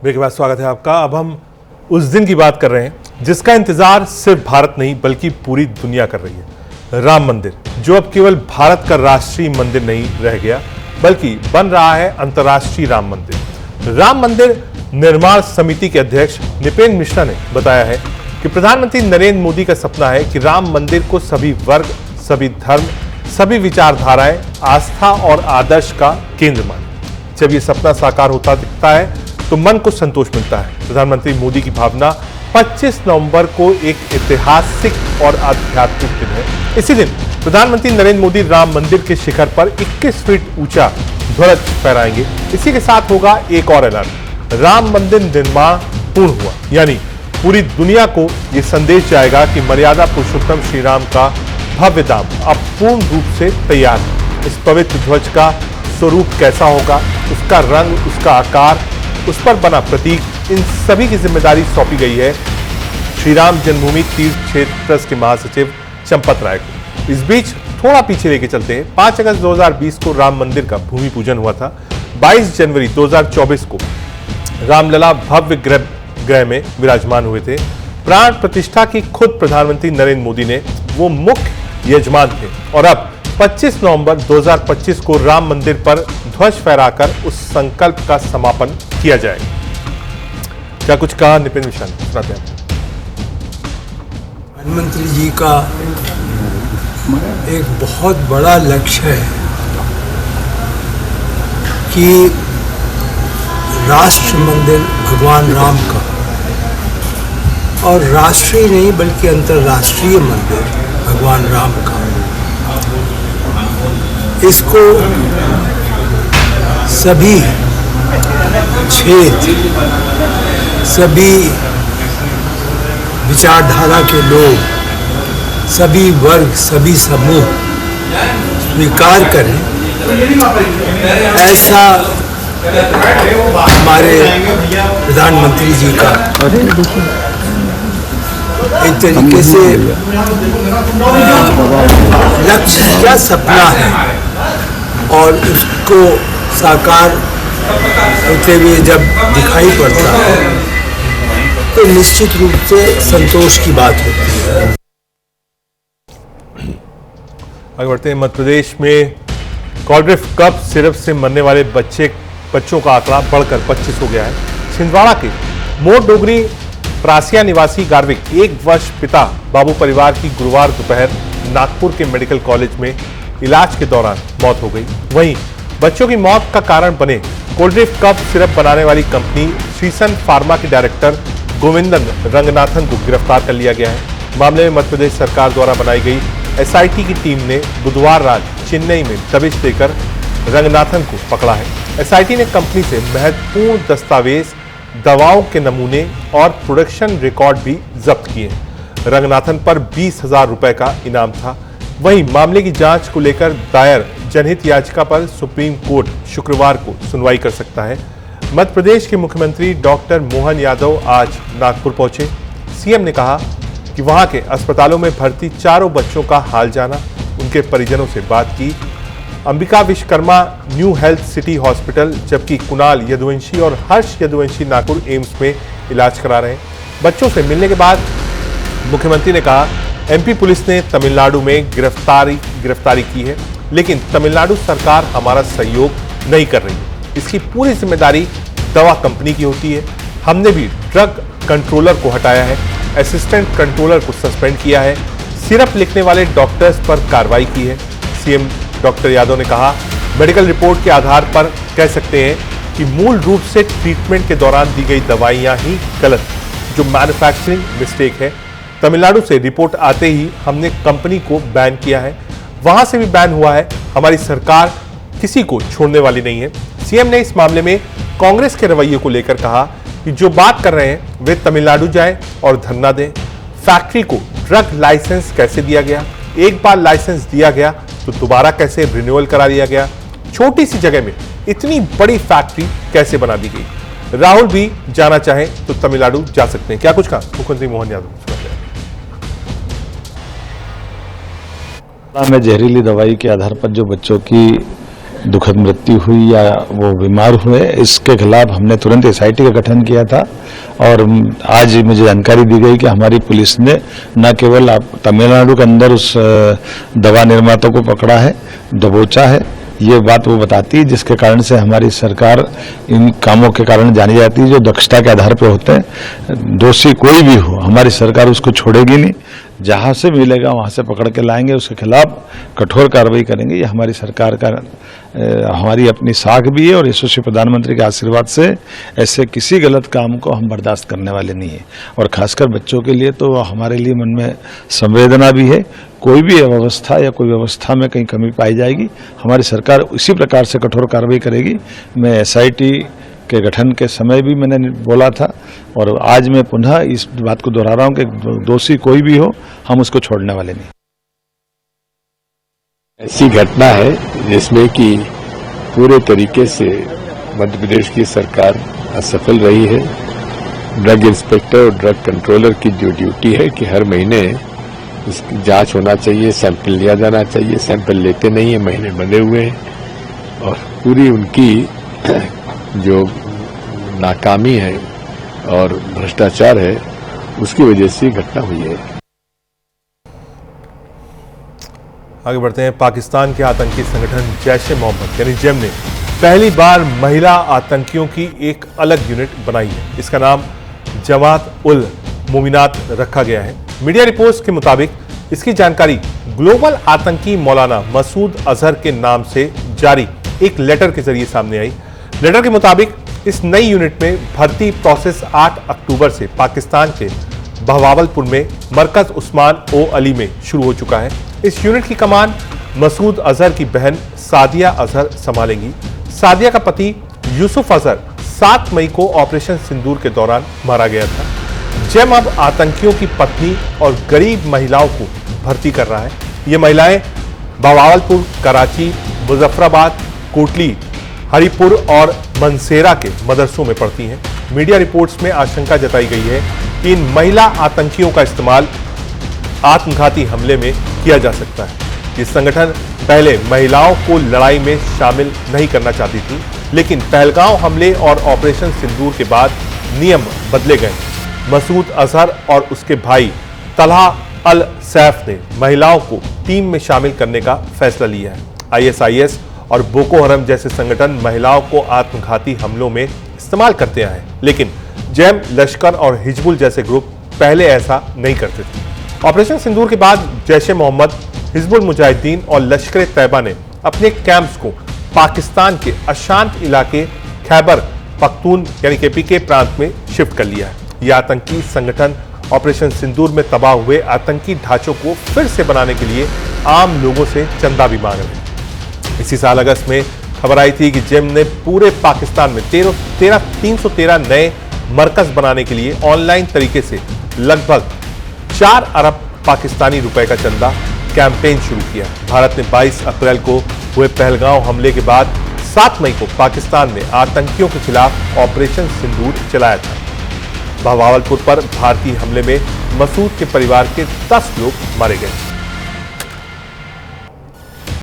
Break के बाद स्वागत है आपका। अब हम उस दिन की बात कर रहे हैं जिसका इंतजार सिर्फ भारत नहीं बल्कि पूरी दुनिया कर रही है। राम मंदिर, जो अब केवल भारत का राष्ट्रीय मंदिर नहीं रह गया बल्कि बन रहा है अंतर्राष्ट्रीय राम मंदिर। राम मंदिर निर्माण समिति के अध्यक्ष निपेन मिश्रा ने बताया है कि प्रधानमंत्री नरेंद्र मोदी का सपना है कि राम मंदिर को सभी वर्ग, सभी धर्म, सभी विचारधाराएं आस्था और आदर्श का केंद्र माने। जब ये सपना साकार होता दिखता है तो मन को संतोष मिलता है। प्रधानमंत्री मोदी की भावना 25 नवंबर को एक ऐतिहासिक और आध्यात्मिक दिन है। इसी दिन प्रधानमंत्री नरेंद्र मोदी राम मंदिर के शिखर पर 21 फीट ऊंचा ध्वज फहराएंगे। इसी के साथ होगा एक और ऐलान, राम मंदिर निर्माण पूर्ण हुआ, यानी पूरी दुनिया को यह संदेश जाएगा कि मर्यादा पुरुषोत्तम श्री राम का भव्य धाम अब पूर्ण रूप से तैयार है। इस पवित्र ध्वज का स्वरूप कैसा होगा, उसका रंग, उसका आकार, उस पर बना प्रतीक, इन सभी की जिम्मेदारी सौंपी गई है श्री राम जन्मभूमि तीर्थ क्षेत्र ट्रस्ट के महासचिव चंपत राय को। इस बीच थोड़ा पीछे लेके चलते हैं। 5 अगस्त 2020 को राम मंदिर का भूमि पूजन हुआ था। 22 जनवरी 2024 को रामलला भव्य गृह में विराजमान हुए थे। प्राण प्रतिष्ठा की खुद प्रधानमंत्री नरेंद्र मोदी ने वो मुख्य यजमान थे और अब 25 नवंबर 2025 को राम मंदिर पर ध्वज फहराकर उस संकल्प का समापन किया जाएगा। क्या कुछ कहा निपेन मिश्रा ने, सुनाते हैं। प्रधानमंत्री जी का एक बहुत बड़ा लक्ष्य है कि राष्ट्र मंदिर भगवान राम का, और राष्ट्रीय नहीं बल्कि अंतर्राष्ट्रीय मंदिर भगवान राम का, इसको सभी क्षेत्र, सभी विचारधारा के लोग, सभी वर्ग, सभी समूह स्वीकार करें, ऐसा हमारे प्रधानमंत्री जी का एक तरीके से लक्ष्य या सपना है, और उसको साकार होते हुए जब दिखाई पड़ता है तो निश्चित रूप से संतोष की बात होती है। आगे बढ़ते हैं। मध्य प्रदेश में कॉलड्रिफ्ट कफ सिरप से मरने वाले बच्चों का आंकड़ा बढ़कर 25 हो गया है। छिंदवाड़ा के मोर डोगरी प्रासिया निवासी गार्विक 1 वर्ष पिता बाबू परिवार की गुरुवार दोपहर नागपुर के मेडिकल कॉलेज में इलाज के दौरान मौत हो गई। वहीं बच्चों की मौत का कारण बने कोल्ड्रिफ्ट कफ सिरप बनाने वाली कंपनी श्रीसन फार्मा के डायरेक्टर गोविंदन रंगनाथन को गिरफ्तार कर लिया गया है। मामले में मध्य प्रदेश सरकार द्वारा बनाई गई एसआईटी की टीम ने बुधवार रात चेन्नई में दबिश देकर रंगनाथन को पकड़ा है। एसआईटी ने कंपनी से महत्वपूर्ण दस्तावेज, दवाओं के नमूने और प्रोडक्शन रिकॉर्ड भी जब्त किए हैं। रंगनाथन पर 20,000 रुपए का इनाम था। वहीं मामले की जांच को लेकर दायर जनहित याचिका पर सुप्रीम कोर्ट शुक्रवार को सुनवाई कर सकता है। मध्य प्रदेश के मुख्यमंत्री डॉक्टर मोहन यादव आज नागपुर पहुंचे। सीएम ने कहा कि वहां के अस्पतालों में भर्ती चारों बच्चों का हाल जाना, उनके परिजनों से बात की। Ambika Vishwakarma new health city hospital, जबकि कुणाल यदुवंशी और हर्ष यदुवंशी नागपुर एम्स में इलाज करा रहे हैं। बच्चों से मिलने के बाद मुख्यमंत्री ने कहा, एमपी पुलिस ने तमिलनाडु में गिरफ्तारी की है, लेकिन तमिलनाडु सरकार हमारा सहयोग नहीं कर रही है। इसकी पूरी जिम्मेदारी दवा कंपनी की होती है। हमने भी ड्रग कंट्रोलर को हटाया है, असिस्टेंट कंट्रोलर को सस्पेंड किया है, सिरप लिखने वाले डॉक्टर्स पर कार्रवाई की है। सीएम डॉक्टर यादव ने कहा, मेडिकल रिपोर्ट के आधार पर कह सकते हैं कि मूल रूप से ट्रीटमेंट के दौरान दी गई दवाइयां ही गलत, जो मैन्युफैक्चरिंग मिस्टेक है। तमिलनाडु से रिपोर्ट आते ही हमने कंपनी को बैन किया है, वहां से भी बैन हुआ है। हमारी सरकार किसी को छोड़ने वाली नहीं है। सीएम ने इस मामले में कांग्रेस के रवैये को लेकर कहा कि जो बात कर रहे हैं वे तमिलनाडु जाएं और धरना दें। फैक्ट्री को ड्रग लाइसेंस कैसे दिया गया? एक बार लाइसेंस दिया गया तो दोबारा कैसे रिन्यूअल करा लिया गया? छोटी सी जगह में इतनी बड़ी फैक्ट्री कैसे बना दी गई? राहुल भी जाना चाहे तो तमिलनाडु जा सकते हैं। क्या कुछ कहा मुख्यमंत्री मोहन यादव? में जहरीली दवाई के आधार पर जो बच्चों की दुखद मृत्यु हुई या वो बीमार हुए, इसके खिलाफ हमने तुरंत एसआईटी का गठन किया था। और आज मुझे जानकारी दी गई कि हमारी पुलिस ने न केवल तमिलनाडु के अंदर उस दवा निर्माता को पकड़ा है, दबोचा है, ये बात वो बताती है, जिसके कारण से हमारी सरकार इन कामों के कारण जानी जाती है जो दक्षता के आधार पर होते हैं। दोषी कोई भी हो, हमारी सरकार उसको छोड़ेगी नहीं, जहां से मिलेगा वहां से पकड़ के लाएंगे, उसके खिलाफ कठोर कार्रवाई करेंगे। ये हमारी सरकार का हमारी अपनी साख भी है और यशस्वी प्रधानमंत्री के आशीर्वाद से ऐसे किसी गलत काम को हम बर्दाश्त करने वाले नहीं है। और खासकर बच्चों के लिए तो हमारे लिए मन में संवेदना भी है। कोई भी अव्यवस्था या कोई व्यवस्था में कहीं कमी पाई जाएगी, हमारी सरकार उसी प्रकार से कठोर कार्रवाई करेगी। मैं एसआईटी के गठन के समय भी मैंने बोला था और आज मैं पुनः इस बात को दोहरा रहा हूं कि दोषी कोई भी हो, हम उसको छोड़ने वाले नहीं। ऐसी घटना है जिसमें कि पूरे तरीके से मध्य प्रदेश की सरकार असफल रही है। ड्रग इंस्पेक्टर और ड्रग कंट्रोलर की जो ड्यूटी है कि हर महीने इसकी जांच होना चाहिए, सैंपल लिया जाना चाहिए, सैंपल लेते नहीं है, महीने बंधे हुए हैं और पूरी उनकी जो नाकामी है और भ्रष्टाचार है उसकी वजह से घटना हुई है। आगे बढ़ते हैं। पाकिस्तान के आतंकी संगठन जैश-ए-मोहम्मद यानी जेम ने पहली बार महिला आतंकियों की एक अलग यूनिट बनाई है। इसका नाम जमात-उल-मोमिनात रखा गया है। मीडिया रिपोर्ट्स के मुताबिक इसकी जानकारी ग्लोबल आतंकी मौलाना मसूद अजहर के नाम से जारी एक लेटर के जरिए सामने आई। लेटर के मुताबिक इस नई यूनिट में भर्ती प्रोसेस 8 अक्टूबर से पाकिस्तान के बहावलपुर में मरकज उस्मान ओ अली में शुरू हो चुका है। इस यूनिट की कमान मसूद अजहर की बहन सादिया अजहर संभालेंगी। सादिया का पति यूसुफ अजहर 7 मई को ऑपरेशन सिंदूर के दौरान मारा गया था। जेम अब आतंकियों की पत्नी और गरीब महिलाओं को भर्ती कर रहा है। ये महिलाएं बहावलपुर, कराची, मुजफ्फराबाद, कोटली, हरिपुर और मनसेरा के मदरसों में पढ़ती हैं। मीडिया रिपोर्ट्स में आशंका जताई गई है कि इन महिला आतंकियों का इस्तेमाल आत्मघाती हमले में किया जा सकता है। ये संगठन पहले महिलाओं को लड़ाई में शामिल नहीं करना चाहती थी, लेकिन पहलगांव हमले और ऑपरेशन सिंदूर के बाद नियम बदले गए। मसूद अजहर और उसके भाई तलहा अल सैफ ने महिलाओं को टीम में शामिल करने का फैसला लिया है। आईएसआईएस और बोको हरम जैसे संगठन महिलाओं को आत्मघाती हमलों में इस्तेमाल करते आए, लेकिन जेम, लश्कर और हिजबुल जैसे ग्रुप पहले ऐसा नहीं करते थे। ऑपरेशन सिंदूर के बाद जैश-ए-मोहम्मद, हिजबुल मुजाहिदीन और लश्कर तैयबा ने अपने कैंप्स को पाकिस्तान के अशांत इलाके खैबर पख्तून यानी केपीके प्रांत में शिफ्ट कर लिया है। यह आतंकी संगठन ऑपरेशन सिंदूर में तबाह हुए आतंकी ढांचों को फिर से बनाने के लिए आम लोगों से चंदा भी मांग रहे हैं। इसी साल अगस्त में खबर आई थी कि जेम ने पूरे पाकिस्तान में 313 नए मरकज बनाने के लिए ऑनलाइन तरीके से लगभग 4 अरब पाकिस्तानी रुपए का चंदा कैंपेन शुरू किया। भारत ने 22 अप्रैल को हुए पहलगांव हमले के बाद 7 मई को पाकिस्तान में आतंकियों के खिलाफ ऑपरेशन सिंदूर चलाया था। बहावलपुर पर भारतीय हमले में मसूद के परिवार के 10 लोग मारे गए।